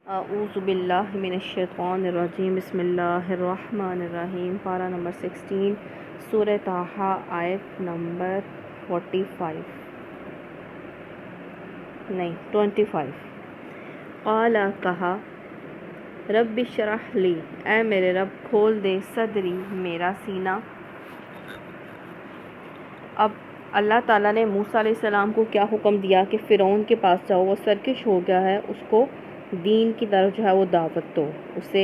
اعوذ باللہ من الشیطان الرجیم بسم اللہ الرحمن الرحیم۔ پارہ نمبر 16 سورہ طٰہٰ آیت نمبر 25۔ قال کہا رب اشرح لی، اے میرے رب کھول دے، صدری میرا سینہ۔ اب اللہ تعالیٰ نے موسیٰ علیہ السلام کو کیا حکم دیا کہ فرعون کے پاس جاؤ، وہ سرکش ہو گیا ہے، اس کو دین کی طرف وہ دعوت دو، اسے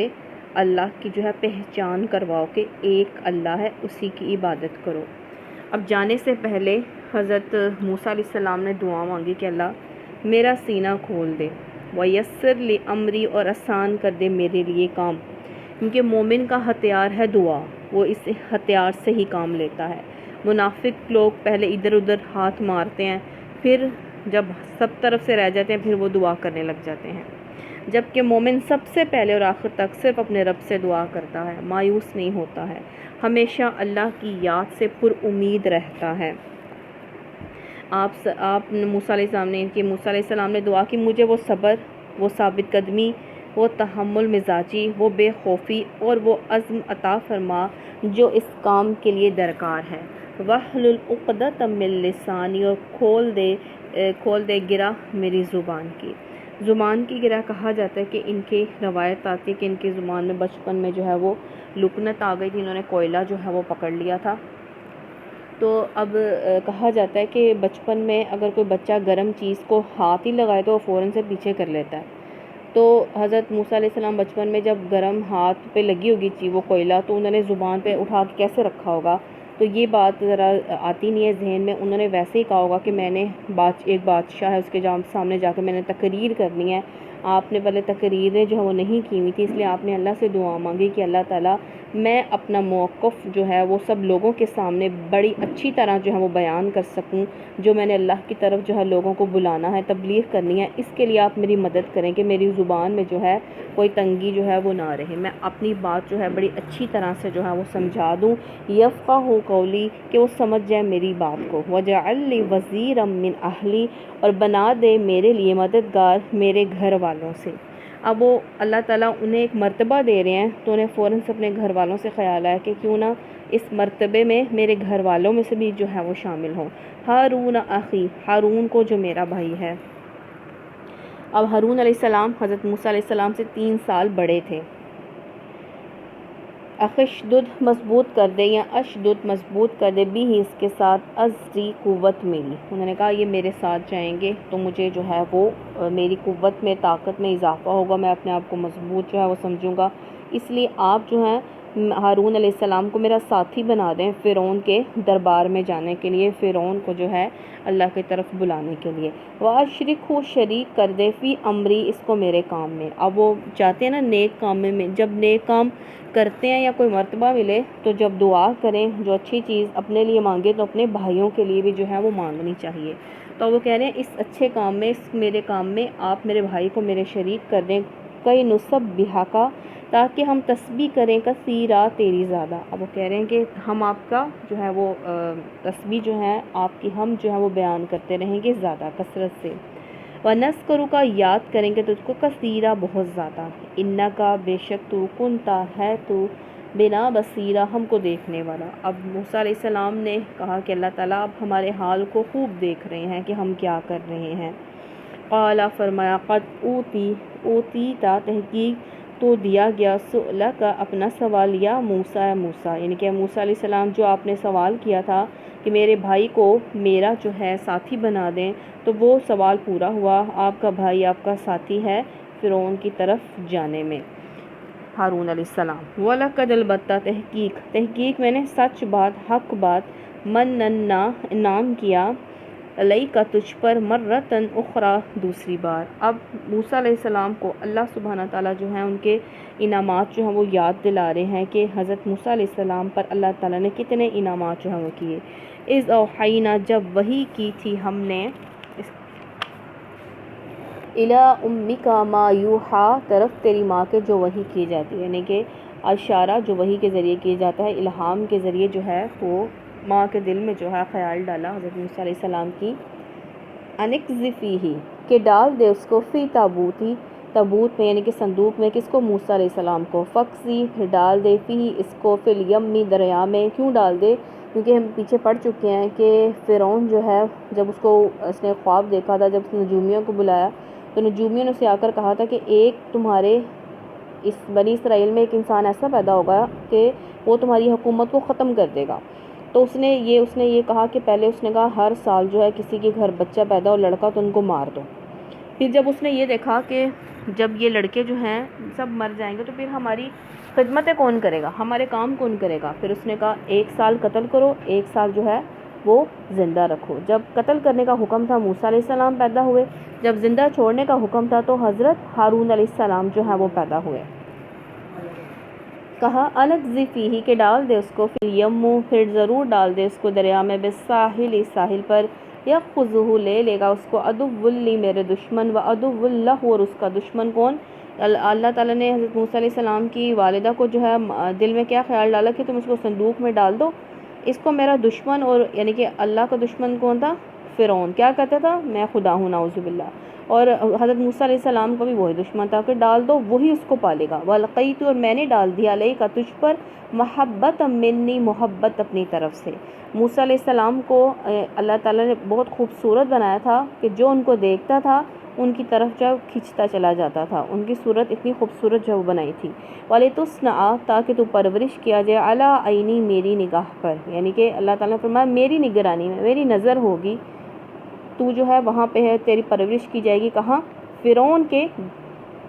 اللہ کی پہچان کرواؤ کہ ایک اللہ ہے، اسی کی عبادت کرو۔ اب جانے سے پہلے حضرت موسیٰ علیہ السلام نے دعا مانگی کہ اللہ میرا سینہ کھول دے، وَيَسِّرْ لِي أَمْرِي، اور آسان کر دے میرے لیے کام، کیونکہ مومن کا ہتھیار ہے دعا، وہ اس ہتھیار سے ہی کام لیتا ہے۔ منافق لوگ پہلے ادھر ادھر ہاتھ مارتے ہیں، پھر جب سب طرف سے رہ جاتے ہیں پھر وہ دعا کرنے لگ جاتے ہیں، جبکہ مومن سب سے پہلے اور آخر تک صرف اپنے رب سے دعا کرتا ہے، مایوس نہیں ہوتا ہے، ہمیشہ اللہ کی یاد سے پر امید رہتا ہے۔ آپ موسیٰ علیہ السلام نے دعا کی مجھے وہ صبر، وہ ثابت قدمی، وہ تحمل مزاجی، وہ بے خوفی اور وہ عزم عطا فرما جو اس کام کے لیے درکار ہے۔ وَاحْلُلْ عُقْدَةً مِّن لِّسَانِي، اور کھول دے گرہ میری زبان کی۔ زبان کی گرہ کہا جاتا ہے کہ ان کی روایت آتی ہے کہ ان کی زبان میں بچپن میں وہ لکنت آ گئی تھی، انہوں نے کوئلہ وہ پکڑ لیا تھا۔ تو اب کہا جاتا ہے کہ بچپن میں اگر کوئی بچہ گرم چیز کو ہاتھ ہی لگائے تو وہ فوراً سے پیچھے کر لیتا ہے۔ تو حضرت موسیٰ علیہ السلام بچپن میں جب گرم ہاتھ پہ لگی ہوگی چیز وہ کوئلہ، تو انہوں نے زبان پہ اٹھا کے کیسے رکھا ہوگا، تو یہ بات ذرا آتی نہیں ہے ذہن میں۔ انہوں نے ویسے ہی کہا ہوگا کہ میں نے ایک بادشاہ ہے، اس کے سامنے جا کے میں نے تقریر کرنی ہے، آپ نے پہلے تقریریں وہ نہیں کی ہوئی تھی، اس لیے آپ نے اللہ سے دعا مانگی کہ اللہ تعالیٰ میں اپنا موقف وہ سب لوگوں کے سامنے بڑی اچھی طرح وہ بیان کر سکوں، جو میں نے اللہ کی طرف لوگوں کو بلانا ہے، تبلیغ کرنی ہے، اس کے لیے آپ میری مدد کریں کہ میری زبان میں کوئی تنگی وہ نہ رہے، میں اپنی بات بڑی اچھی طرح سے وہ سمجھا دوں، یفقہوا قولی، کہ وہ سمجھ جائے میری بات کو، وَاجْعَل لِّی وَزِیرًا مِّنْ أَہْلِی، اور بنا دے میرے لیے مددگار میرے گھر والوں سے۔ اب وہ اللہ تعالیٰ انہیں ایک مرتبہ دے رہے ہیں تو انہیں فوراً سے اپنے گھر والوں سے خیال آیا کہ کیوں نہ اس مرتبے میں میرے گھر والوں میں سے بھی وہ شامل ہوں۔ ہارون اخی، ہارون کو جو میرا بھائی ہے۔ اب ہارون علیہ السلام حضرت موسیٰ علیہ السلام سے 3 سال بڑے تھے۔ اخشدد مضبوط کر دے یا اشدد مضبوط کر دے، بھی اس کے ساتھ ازری قوت میری، انہوں نے کہا یہ میرے ساتھ جائیں گے تو مجھے وہ میری قوت میں طاقت میں اضافہ ہوگا، میں اپنے آپ کو مضبوط وہ سمجھوں گا، اس لیے آپ ہارون علیہ السلام کو میرا ساتھی بنا دیں فرعون کے دربار میں جانے کے لیے، فرعون کو اللہ کی طرف بلانے کے لیے۔ وَأَشْرِكْهُ، شریک کر دے، فی امری، اس کو میرے کام میں۔ اب وہ چاہتے ہیں نا نیک کام میں، جب نیک کام کرتے ہیں یا کوئی مرتبہ ملے تو جب دعا کریں، جو اچھی چیز اپنے لیے مانگے تو اپنے بھائیوں کے لیے بھی وہ مانگنی چاہیے۔ تو وہ کہہ رہے ہیں اس اچھے کام میں، اس میرے کام میں آپ میرے بھائی کو میرے شریک کر دیں، کئی نسبحک، تاکہ ہم تسبیح کریں، کثیرا، تیری زیادہ۔ اب وہ کہہ رہے ہیں کہ ہم آپ کا وہ تسبیح آپ کی ہم وہ بیان کرتے رہیں گے زیادہ کثرت سے۔ وَنَذْكُرُكَ، یاد کریں گے تجھ کو، کثیرا، بہت زیادہ۔ اِنَّکَ، بے شک تو، کنتا، ہے تو، بنا بصیرا، ہم کو دیکھنے والا۔ اب موسیٰ علیہ السلام نے کہا کہ اللہ تعالیٰ اب ہمارے حال کو خوب دیکھ رہے ہیں کہ ہم کیا کر رہے ہیں۔ قال، فرمایا، قد اوتیت، تحقیق تو دیا گیا، سؤلک، اپنا سوال، یا موسیٰ، موسیٰ، یعنی کہ موسیٰ علیہ السلام جو آپ نے سوال کیا تھا کہ میرے بھائی کو میرا ساتھی بنا دیں، تو وہ سوال پورا ہوا، آپ کا بھائی آپ کا ساتھی ہے فرعون کی طرف جانے میں، ہارون علیہ السلام۔ وَلَقَدْ، البتہ، تحقیق میں نے سچ بات، حق بات، مننا، انعام کیا، علیک، تجھ پر، مرتن اخری، دوسری بار۔ اب موسیٰ علیہ السلام کو اللہ سبحانہ تعالیٰ ان کے انعامات وہ یاد دلا رہے ہیں کہ حضرت موسیٰ علیہ السلام پر اللہ تعالیٰ نے کتنے انعامات وہ کیے۔ اذ اوحینا، جب وحی کی تھی ہم نے، الی امک ما یوحی، طرف تیری ماں کے جو وحی کی جاتی ہے، یعنی کہ اشارہ جو وحی کے ذریعے کیا جاتا ہے، الہام کے ذریعے وہ ماں کے دل میں خیال ڈالا حضرت موسیٰ علیہ السلام کی، انقذ فیہ، کہ ڈال دے اس کو، فی تابوتی، تابوت میں یعنی کہ صندوق میں، کس کو؟ موسیٰ علیہ السلام کو، فقذی پھر ڈال دے، فی اس کو، فی الیمی دریا میں، کیوں ڈال دے؟ کیونکہ ہم پیچھے پڑھ چکے ہیں کہ فرعون جو ہے جب اس نے خواب دیکھا تھا، جب اس نے نجومیوں کو بلایا تو نجومیوں نے اسے آ کر کہا تھا کہ ایک تمہارے اس بنی اسرائیل میں ایک انسان ایسا پیدا ہوگا کہ وہ تمہاری حکومت کو ختم کر دے گا۔ تو اس نے یہ کہا کہ پہلے اس نے کہا ہر سال جو ہے کسی کے گھر بچہ پیدا ہو لڑکا تو ان کو مار دو۔ پھر جب اس نے یہ دیکھا کہ جب یہ لڑکے جو ہیں سب مر جائیں گے تو پھر ہماری خدمتیں کون کرے گا، ہمارے کام کون کرے گا؟ پھر اس نے کہا 1 سال قتل کرو، 1 سال جو ہے وہ زندہ رکھو۔ جب قتل کرنے کا حکم تھا موسیٰ علیہ السلام پیدا ہوئے، جب زندہ چھوڑنے کا حکم تھا تو حضرت ہارون علیہ السلام جو ہے وہ پیدا ہوئے۔ کہا انقذ فیہ کہ ڈال دے اس کو، فی الیم پھر ضرور ڈال دے اس کو دریا میں، بالساحل اس ساحل پر، یأخذہ لے لے گا اس کو، عدو لی میرے دشمن، و عدو لہ اور اس کا دشمن کون؟ اللہ تعالیٰ نے حضرت موسیٰ علیہ السلام کی والدہ کو جو ہے دل میں کیا خیال ڈالا کہ تم اس کو صندوق میں ڈال دو، اس کو میرا دشمن، اور یعنی کہ اللہ کا دشمن کون تھا؟ فرعون۔ کیا کہتا تھا؟ میں خدا ہوں، نعوذ باللہ۔ اور حضرت موسیٰ علیہ السلام کا بھی وہی دشمن تھا کہ ڈال دو وہی اس کو پالے گا۔ وَأَلْقَيْتُ اور میں نے ڈال دیا عَلَيْكَ تجھ پر، محبت منی محبت اپنی طرف سے۔ موسیٰ علیہ السلام کو اللہ تعالیٰ نے بہت خوبصورت بنایا تھا کہ جو ان کو دیکھتا تھا ان کی طرف جو کھنچتا چلا جاتا تھا، ان کی صورت اتنی خوبصورت جو بنائی تھی۔ وَلِتُصْنَعَ تاکہ تو پرورش کیا جائے، عَلَىٰ عَيْنِي میری نگاہ پر، یعنی کہ اللہ تعالیٰ نے فرمایا میری نگرانی میں، میری نظر ہوگی، تو جو ہے وہاں پہ ہے، تیری پرورش کی جائے گی۔ کہاں؟ فرعون کے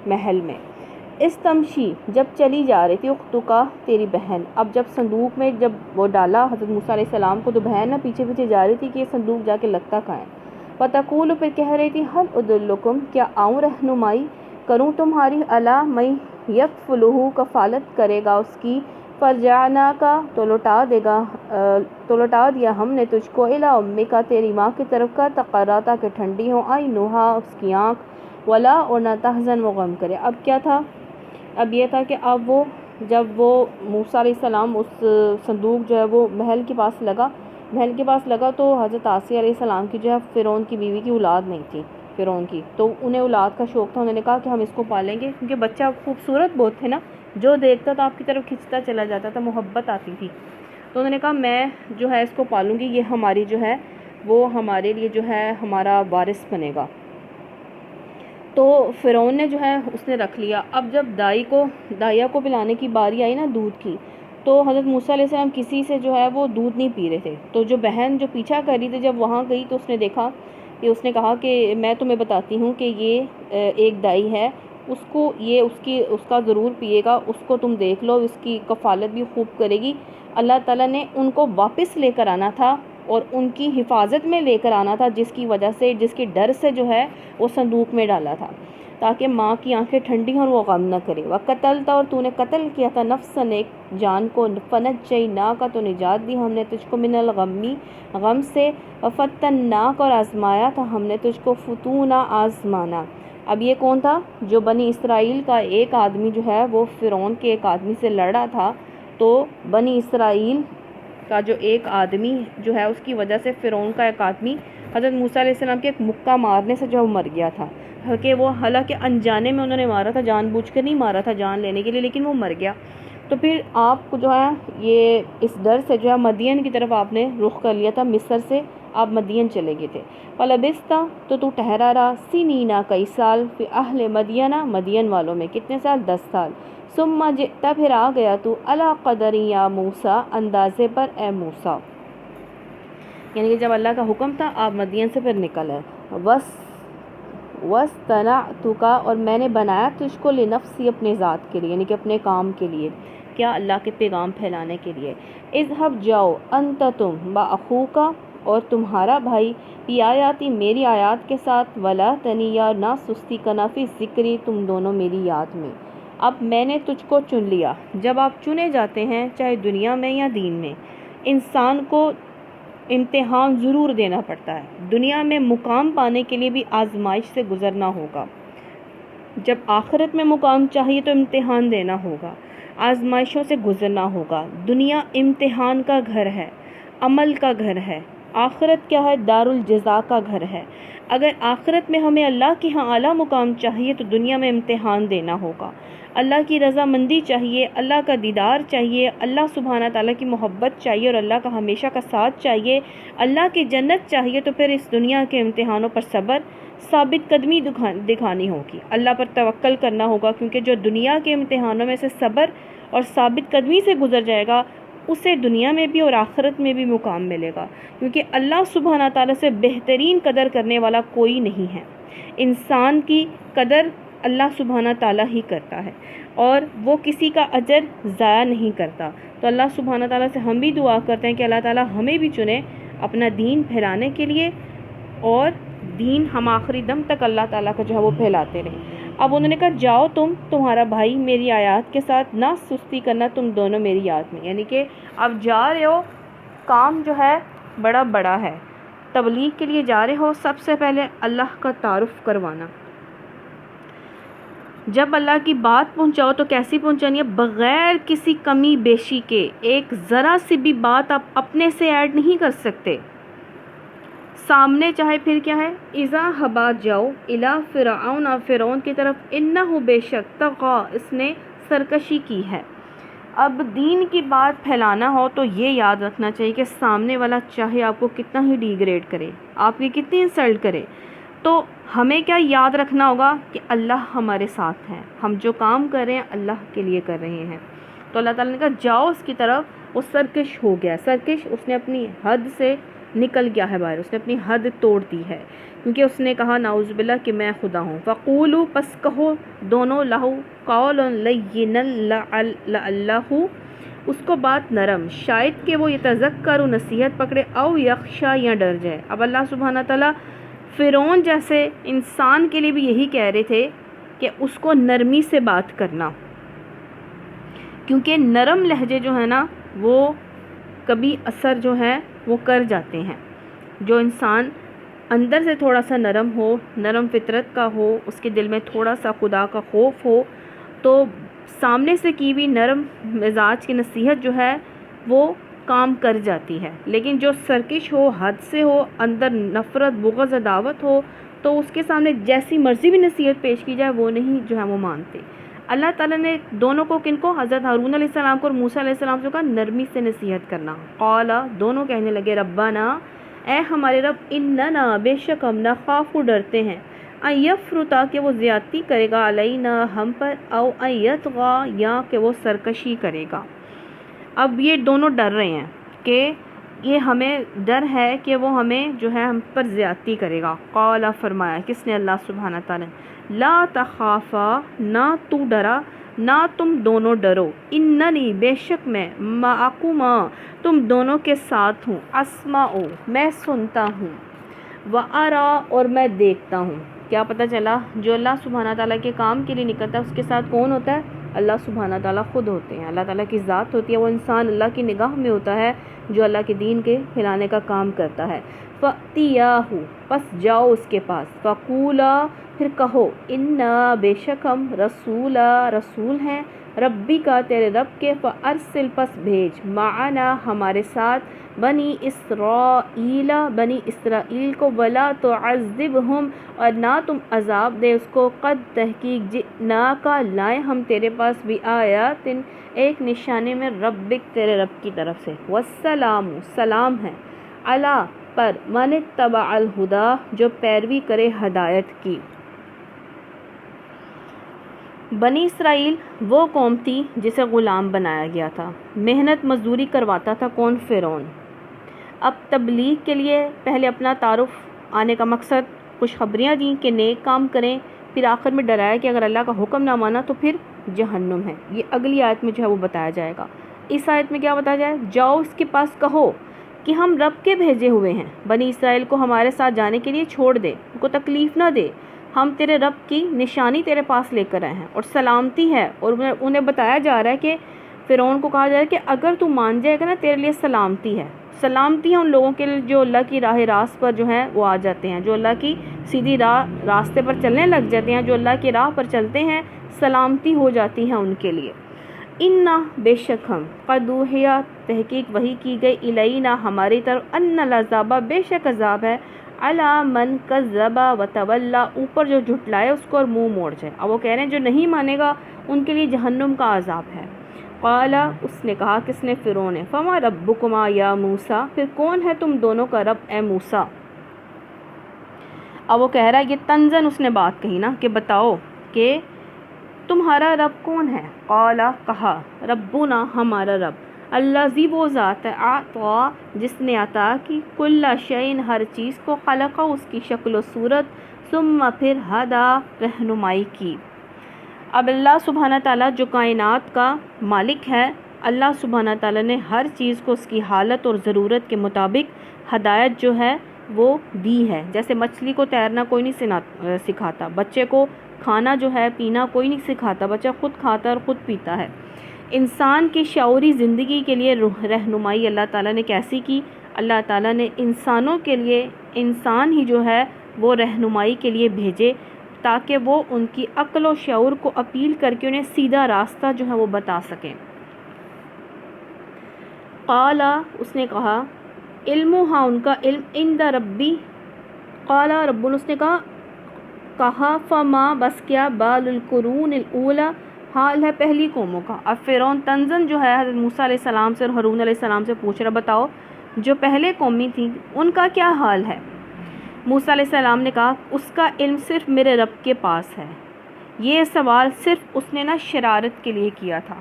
محل میں۔ استمشی جب چلی جا رہی تھی، اختکا تیری بہن، اب جب صندوق میں جب وہ ڈالا حضرت موسیٰ علیہ السلام کو تو بہن نہ پیچھے پیچھے جا رہی تھی کہ یہ صندوق جا کے لگتا کہاں ہے۔ فتقول پھر کہہ رہی تھی حل ادلکم کیا آؤں رہنمائی کروں تمہاری، علی من یکفلہ کفالت کرے گا اس کی، فرجعناکا تو لوٹا دیا ہم نے تجھ کو، الی امک تیری ماں کی طرف کا، تقرا تاکہ ٹھنڈی ہو، عینھا اس کی آنکھ، ولا اور نہ تحزن وہ غم کرے۔ اب کیا تھا؟ اب یہ تھا کہ اب وہ جب وہ موسیٰ علیہ السلام اس صندوق جو ہے وہ محل کے پاس لگا تو حضرت آسیہ علیہ السلام کی جو ہے فرعون کی بیوی کی اولاد نہیں تھی فرعون کی، تو انہیں اولاد کا شوق تھا، انہوں نے کہا کہ ہم اس کو پالیں گے کیونکہ بچہ خوبصورت بہت تھے نا، جو دیکھتا تھا آپ کی طرف کھنچتا چلا جاتا تھا، محبت آتی تھی، تو انہوں نے کہا میں جو ہے اس کو پالوں گی، یہ ہماری جو ہے وہ ہمارے لیے جو ہے ہمارا وارث بنے گا۔ تو فرعون نے جو ہے اس نے رکھ لیا۔ اب جب دائیا کو پلانے کی باری آئی نا دودھ کی، تو حضرت موسیٰ علیہ السلام کسی سے جو ہے وہ دودھ نہیں پی رہے تھے، تو جو بہن جو پیچھا کر رہی تھی جب وہاں گئی تو اس نے دیکھا کہ اس نے کہا کہ میں تمہیں بتاتی ہوں کہ یہ ایک دائی ہے، اس کا ضرور پیے گا، اس کو تم دیکھ لو، اس کی کفالت بھی خوب کرے گی۔ اللہ تعالیٰ نے ان کو واپس لے کر آنا تھا اور ان کی حفاظت میں لے کر آنا تھا، جس کی وجہ سے جس کے ڈر سے جو ہے وہ صندوق میں ڈالا تھا تاکہ ماں کی آنکھیں ٹھنڈی ہوں اور وہ غم نہ کرے۔ وَقَتَلْتَ اور تو نے قتل کیا تھا، نفسًا ایک جان کو، فَنَجَّيْنَاكَ تو نجات دی ہم نے تجھ کو، مِنَ الْغَمِّ غم سے، وَفَتَّنَّاكَ اور آزمایا تھا ہم نے تجھ کو، فتونا آزمانا۔ اب یہ کون تھا؟ جو بنی اسرائیل کا ایک آدمی جو ہے وہ فرعون کے ایک آدمی سے لڑا تھا، تو بنی اسرائیل کا جو ایک آدمی جو ہے اس کی وجہ سے فرعون کا ایک آدمی حضرت موسیٰ علیہ السلام کے ایک مکہ مارنے سے جو ہے وہ مر گیا تھا، کہ وہ حالانکہ انجانے میں انہوں نے مارا تھا، جان بوجھ کر نہیں مارا تھا جان لینے کے لیے، لیکن وہ مر گیا۔ تو پھر آپ کو جو ہے یہ اس ڈر سے جو ہے مدین کی طرف آپ نے رخ کر لیا تھا، مصر سے آپ مدین چلے گئے تھے۔ فَلَبِثْتَ تو ٹھہرا رہا، سِنِینَ کئی سال، فی اہل مدینہ مدین والوں میں، کتنے سال؟ 10 سال۔ ثم جئت پھر آ گیا تو، علی قدر یا موسیٰ اندازے پر اے موسیٰ، یعنی کہ جب اللہ کا حکم تھا آپ مدین سے پھر نکل ہے۔ وَاصْطَنَعْتُكَ اور میں نے بنایا تجھ کو، لنفسی اپنے ذات کے لیے، یعنی کہ اپنے کام کے لیے، کیا؟ اللہ کے پیغام پھیلانے کے لیے۔ اذهب جاؤ، انت تم، باخوک اور تمہارا بھائی، فی آیاتی میری آیات کے ساتھ، ولا تنیا نہ سستی کرنا، فی ذکری تم دونوں میری یاد میں۔ اب میں نے تجھ کو چن لیا۔ جب آپ چنے جاتے ہیں چاہے دنیا میں یا دین میں، انسان کو امتحان ضرور دینا پڑتا ہے، دنیا میں مقام پانے کے لیے بھی آزمائش سے گزرنا ہوگا، جب آخرت میں مقام چاہیے تو امتحان دینا ہوگا، آزمائشوں سے گزرنا ہوگا۔ دنیا امتحان کا گھر ہے، عمل کا گھر ہے، آخرت کیا ہے؟ دار الجزا کا گھر ہے۔ اگر آخرت میں ہمیں اللہ کے ہاں اعلیٰ مقام چاہیے تو دنیا میں امتحان دینا ہوگا، اللہ کی رضامندی چاہیے، اللہ کا دیدار چاہیے، اللہ سبحانہ تعالیٰ کی محبت چاہیے اور اللہ کا ہمیشہ کا ساتھ چاہیے، اللہ کی جنت چاہیے، تو پھر اس دنیا کے امتحانوں پر صبر، ثابت قدمی دکھانی ہوگی، اللہ پر توکل کرنا ہوگا، کیونکہ جو دنیا کے امتحانوں میں سے صبر اور ثابت قدمی سے گزر جائے گا اسے دنیا میں بھی اور آخرت میں بھی مقام ملے گا، کیونکہ اللہ سبحانہ تعالیٰ سے بہترین قدر کرنے والا کوئی نہیں ہے۔ انسان کی قدر اللہ سبحانہ تعالیٰ ہی کرتا ہے اور وہ کسی کا اجر ضائع نہیں کرتا۔ تو اللہ سبحانہ تعالیٰ سے ہم بھی دعا کرتے ہیں کہ اللہ تعالیٰ ہمیں بھی چنے اپنا دین پھیلانے کے لیے، اور دین ہم آخری دم تک اللہ تعالیٰ کا جو ہے وہ پھیلاتے رہیں۔ اب انہوں نے کہا جاؤ تمہارا بھائی میری آیات کے ساتھ نہ سستی کرنا، تم دونوں میری یاد میں، یعنی کہ اب جا رہے ہو، کام جو ہے بڑا ہے، تبلیغ کے لیے جا رہے ہو، سب سے پہلے اللہ کا تعارف کروانا۔ جب اللہ کی بات پہنچاؤ تو کیسی پہنچانی ہے؟ بغیر کسی کمی بیشی کے، ایک ذرا سی بھی بات آپ اپنے سے ایڈ نہیں کر سکتے، سامنے چاہے پھر کیا ہے، اذا ہبا جاؤ الا فرعون، فرعون کی طرف، انہ بے شک طغا، اس نے سرکشی کی ہے۔ اب دین کی بات پھیلانا ہو تو یہ یاد رکھنا چاہیے کہ سامنے والا چاہے آپ کو کتنا ہی ڈیگریڈ کرے، آپ کی کتنی انسلٹ کرے، تو ہمیں کیا یاد رکھنا ہوگا کہ اللہ ہمارے ساتھ ہے، ہم جو کام کر رہے ہیں اللہ کے لیے کر رہے ہیں۔ تو اللہ تعالیٰ نے کہا جاؤ اس کی طرف، وہ سرکش ہو گیا، سرکش اس نے اپنی حد سے نکل گیا ہے باہر، اس نے اپنی حد توڑ دی ہے، کیونکہ اس نے کہا نعوذ باللہ کہ میں خدا ہوں۔ فقولوا، پس کہو دونوں، لہو قولا لینا لعلہ، اس کو بات نرم، شاید کہ وہ یتذکر، نصیحت پکڑے، او یخشا، یا ڈر جائے۔ اب اللہ سبحانہ تعالیٰ فرعون جیسے انسان کے لیے بھی یہی کہہ رہے تھے کہ اس کو نرمی سے بات کرنا، کیونکہ نرم لہجے جو ہے نا وہ کبھی اثر جو ہے وہ کر جاتے ہیں۔ جو انسان اندر سے تھوڑا سا نرم ہو، نرم فطرت کا ہو، اس کے دل میں تھوڑا سا خدا کا خوف ہو، تو سامنے سے کی بھی نرم مزاج کی نصیحت جو ہے وہ کام کر جاتی ہے، لیکن جو سرکش ہو، حد سے ہو، اندر نفرت، بغض، عداوت ہو، تو اس کے سامنے جیسی مرضی بھی نصیحت پیش کی جائے وہ نہیں جو ہے وہ مانتے۔ اللہ تعالیٰ نے دونوں کو، کن کو؟ حضرت ہارون علیہ السلام کو اور موسیٰ علیہ السلام کو کہا نرمی سے نصیحت کرنا۔ قالا، دونوں کہنے لگے ربنا، اے ہمارے رب، اننا، بے شک ہم، نخاف، ڈرتے ہیں، ان یفرطا، کہ وہ زیادتی کرے گا، علینا، ہم پر، او ان یطغا، یا کہ وہ سرکشی کرے گا۔ اب یہ دونوں ڈر رہے ہیں کہ یہ ہمیں ڈر ہے کہ وہ ہمیں جو ہے ہم پر زیادتی کرے گا۔ قالا، فرمایا، کس نے؟ اللہ سبحانہ تعالیٰ، لا تخافا، نہ تو ڈرا، نہ تم دونوں ڈرو، اننی، بے شک میں، معکما، تم دونوں کے ساتھ ہوں، اسمع، میں سنتا ہوں، وارا، اور میں دیکھتا ہوں۔ کیا پتہ چلا؟ جو اللہ سبحانہ تعالیٰ کے کام کے لیے نکلتا ہے اس کے ساتھ کون ہوتا ہے؟ اللہ سبحانہ تعالیٰ خود ہوتے ہیں، اللہ تعالیٰ کی ذات ہوتی ہے، وہ انسان اللہ کی نگاہ میں ہوتا ہے جو اللہ کے دین کے پھیلانے کا کام کرتا ہے۔ فَأْتِيَاهُ، پس جاؤ اس کے پاس، فَقُولَا، پھر کہو، اِنَّا، بے شک ہم، رسولا، رسول ہیں، ربی کا، تیرے رب کے، فَأَرْسِلْ، پس بھیج، معنا، ہمارے ساتھ، بنی اسرائیل، بنی اسرائیل کو، ولا تعذبہم، اور نہ تم عذاب دے اس کو، قد، تحقیق، جئناک، لائے ہم تیرے پاس، بآیات، ایک نشانے میں، ربک، تیرے رب کی طرف سے، والسلام، سلام ہے، علی، پر، من اتبع الہدا، جو پیروی کرے ہدایت کی۔ بنی اسرائیل وہ قوم تھی جسے غلام بنایا گیا تھا، محنت مزدوری کرواتا تھا کون؟ فرعون۔ اب تبلیغ کے لیے پہلے اپنا تعارف، آنے کا مقصد، خوشخبریاں دیں کہ نیک کام کریں، پھر آخر میں ڈرایا کہ اگر اللہ کا حکم نہ مانا تو پھر جہنم ہے۔ یہ اگلی آیت میں جو ہے وہ بتایا جائے گا۔ اس آیت میں کیا بتایا جائے؟ جاؤ اس کے پاس، کہو کہ ہم رب کے بھیجے ہوئے ہیں، بنی اسرائیل کو ہمارے ساتھ جانے کے لیے چھوڑ دے، ان کو تکلیف نہ دے، ہم تیرے رب کی نشانی تیرے پاس لے کر آئے ہیں، اور سلامتی ہے، اور انہیں بتایا جا رہا ہے کہ فرعون کو کہا جا رہا ہے کہ اگر تو مان جائے گا نا تیرے لیے سلامتی ہے، سلامتی ہے ان لوگوں کے لیے جو اللہ کی راہ راست پر جو ہیں وہ آ جاتے ہیں، جو اللہ کی سیدھی راستے پر چلنے لگ جاتے ہیں، جو اللہ کی راہ پر چلتے ہیں، سلامتی ہو جاتی ہے ان کے لیے۔ انا، بے شک ہم، قد اوحی، تحقیق وحی کی گئی، الینا، ہماری طرف، ان العذاب، بے شک عذاب ہے، علی من کذب و تولا، اوپر جو جھٹلائے اس کو اور منہ موڑ جائے۔ اب وہ کہہ رہے ہیں جو نہیں مانے گا ان کے لیے جہنم کا عذاب ہے۔ قال، اس نے کہا، کس نے؟ فرعون نے، فما ربکما یا موسیٰ، پھر کون ہے تم دونوں کا رب اے موسیٰ؟ اب وہ کہہ رہا ہے، یہ تنزن اس نے بات کہی نا کہ بتاؤ کہ تمہارا رب کون ہے؟ قال، کہا، ربنا، ہمارا رب، الذی، وہ ذات ہے، اعطا، جس نے عطا کی، کل شیء، ہر چیز کو، خلق، اس کی شکل و صورت، ثم، پھر، ہدا، رہنمائی کی۔ اب اللہ سبحانہ تعالیٰ جو کائنات کا مالک ہے، اللہ سبحانہ تعالیٰ نے ہر چیز کو اس کی حالت اور ضرورت کے مطابق ہدایت جو ہے وہ دی ہے۔ جیسے مچھلی کو تیرنا کوئی نہیں سکھاتا، بچے کو کھانا جو ہے پینا کوئی نہیں سکھاتا، بچہ خود کھاتا ہے اور خود پیتا ہے۔ انسان کی شعوری زندگی کے لیے رہنمائی اللہ تعالیٰ نے کیسی کی؟ اللہ تعالیٰ نے انسانوں کے لیے، انسان ہی جو ہے وہ رہنمائی کے لیے بھیجے تاکہ وہ ان کی عقل و شعور کو اپیل کر کے انہیں سیدھا راستہ جو ہے وہ بتا سکیں۔ قال، اس نے کہا، علمها، ان کا علم، عند ربی، قال رب، اس نے کہا فما، بس کیا، بال القرون الاولی، حال ہے پہلی قوموں کا۔ اب فرعون تنزن جو ہے حضرت موسیٰ علیہ السلام سے اور ہارون علیہ السلام سے پوچھ رہا، بتاؤ جو پہلے قومی تھیں ان کا کیا حال ہے؟ موسیٰ علیہ السلام نے کہا، اس کا علم صرف میرے رب کے پاس ہے۔ یہ سوال صرف اس نے شرارت کے لیے کیا تھا۔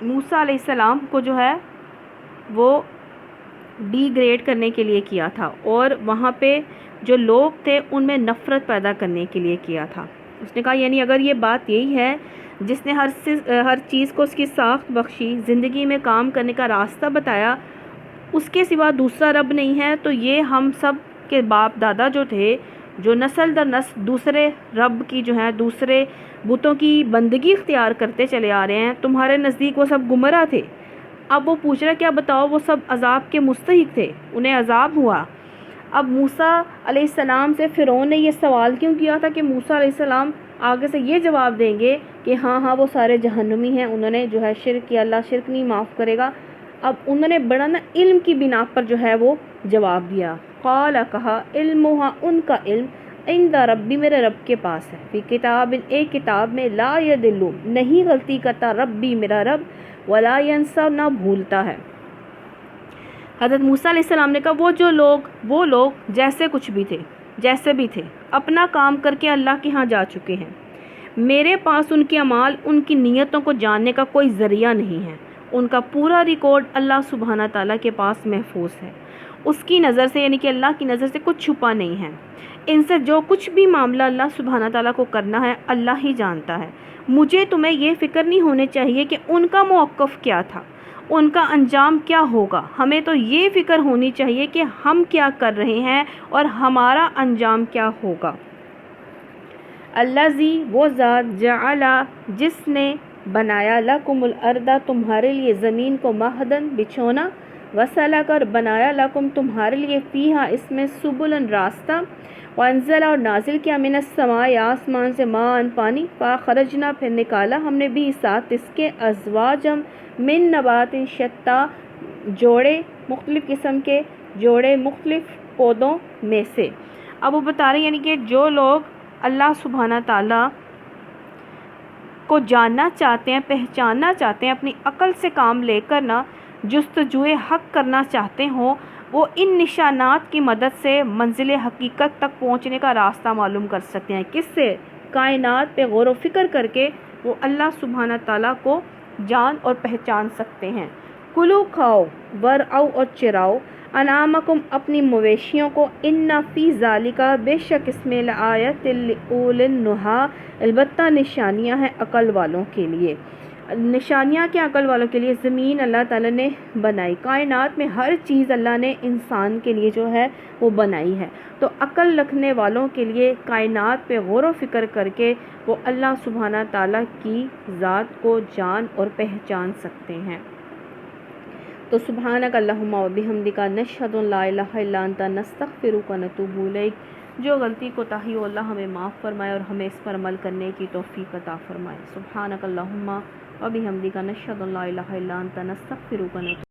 موسیٰ علیہ السلام کو جو ہے وہ ڈی گریڈ کرنے کے لیے کیا تھا، اور وہاں پہ جو لوگ تھے ان میں نفرت پیدا کرنے کے لیے کیا تھا۔ اس نے کہا یعنی اگر یہ بات یہی ہے، جس نے ہر چیز کو اس کی ساخت بخشی، زندگی میں کام کرنے کا راستہ بتایا، اس کے سوا دوسرا رب نہیں ہے، تو یہ ہم سب کے باپ دادا جو تھے، جو نسل در نسل دوسرے رب کی جو ہے، دوسرے بتوں کی بندگی اختیار کرتے چلے آ رہے ہیں، تمہارے نزدیک وہ سب گمراہ تھے۔ اب وہ پوچھ رہا کیا بتاؤ وہ سب عذاب کے مستحق تھے، انہیں عذاب ہوا۔ اب موسیٰ علیہ السلام سے فرعون نے یہ سوال کیوں کیا تھا کہ موسیٰ علیہ السلام آگے سے یہ جواب دیں گے کہ ہاں وہ سارے جہنمی ہیں، انہوں نے جو ہے شرک کیا، اللہ شرک نہیں معاف کرے گا۔ اب انہوں نے بڑا علم کی بنا پر جو ہے وہ جواب دیا۔ قال، کہا، علمها، ان کا علم، عند ربی، میرے رب کے پاس ہے، فی کتاب، ایک کتاب میں، لا یضل، نہیں غلطی کرتا، ربی، میرا رب، ولا ینسیٰ، نہ بھولتا ہے۔ حضرت موسیٰ علیہ السلام نے کہا وہ لوگ جیسے کچھ بھی تھے، جیسے بھی تھے، اپنا کام کر کے اللہ کے ہاں جا چکے ہیں، میرے پاس ان کے اعمال، ان کی نیتوں کو جاننے کا کوئی ذریعہ نہیں ہے، ان کا پورا ریکارڈ اللہ سبحانہ تعالیٰ کے پاس محفوظ ہے، اس کی نظر سے یعنی کہ اللہ کی نظر سے کچھ چھپا نہیں ہے، ان سے جو کچھ بھی معاملہ اللہ سبحانہ تعالیٰ کو کرنا ہے اللہ ہی جانتا ہے۔ مجھے تمہیں یہ فکر نہیں ہونے چاہیے کہ ان کا موقف کیا تھا، ان کا انجام کیا ہوگا، ہمیں تو یہ فکر ہونی چاہیے کہ ہم کیا کر رہے ہیں اور ہمارا انجام کیا ہوگا۔ الذی، وہ ذات، جعل، جس نے بنایا، لکم الارض، تمہارے لیے زمین کو، مہدن، بچھونا، وسلک، اور بنایا، لکم، تمہارے لیے، فیہا، اس میں، سبلن، راستہ، وانزل، اور نازل کیا، من السماء، آسمان سے، ماء، پانی، فاخرجنا، پھر نکالا ہم نے بھی ساتھ اس کے، ازواجم، من نبات شتا، جوڑے، مختلف قسم کے جوڑے، مختلف پودوں میں سے۔ اب وہ بتا رہے ہیں یعنی کہ جو لوگ اللہ سبحانہ تعالیٰ کو جاننا چاہتے ہیں، پہچاننا چاہتے ہیں، اپنی عقل سے کام لے کر جستجوئے حق کرنا چاہتے ہوں، وہ ان نشانات کی مدد سے منزل حقیقت تک پہنچنے کا راستہ معلوم کر سکتے ہیں۔ کس سے؟ کائنات پہ غور و فکر کر کے وہ اللہ سبحانہ تعالیٰ کو جان اور پہچان سکتے ہیں۔ کلو، کھاؤ، ورعو، اور چراؤ، انعامکم، اپنی مویشیوں کو، ان فی ذالک، بے شک اس میں، لآیت لأولی النہی، البتہ نشانیاں ہیں عقل والوں کے لیے۔ نشانیاں کیا عقل والوں کے لیے؟ زمین اللہ تعالیٰ نے بنائی، کائنات میں ہر چیز اللہ نے انسان کے لیے جو ہے وہ بنائی ہے، تو عقل رکھنے والوں کے لیے کائنات پہ غور و فکر کر کے وہ اللہ سبحانہ تعالیٰ کی ذات کو جان اور پہچان سکتے ہیں۔ تو سبحانک اللہم و بحمدک، نشہد ان لا الہ الا انت، نستغفرک و نتوب الیک۔ جو غلطی کوتاہی ہو اللہ ہمیں معاف فرمائے اور ہمیں اس پر عمل کرنے کی توفیق عطا فرمائے۔ سبحانک اللہم و بحمدک، نشہد ان لا الہ الا انت، نستغفرک و نتوب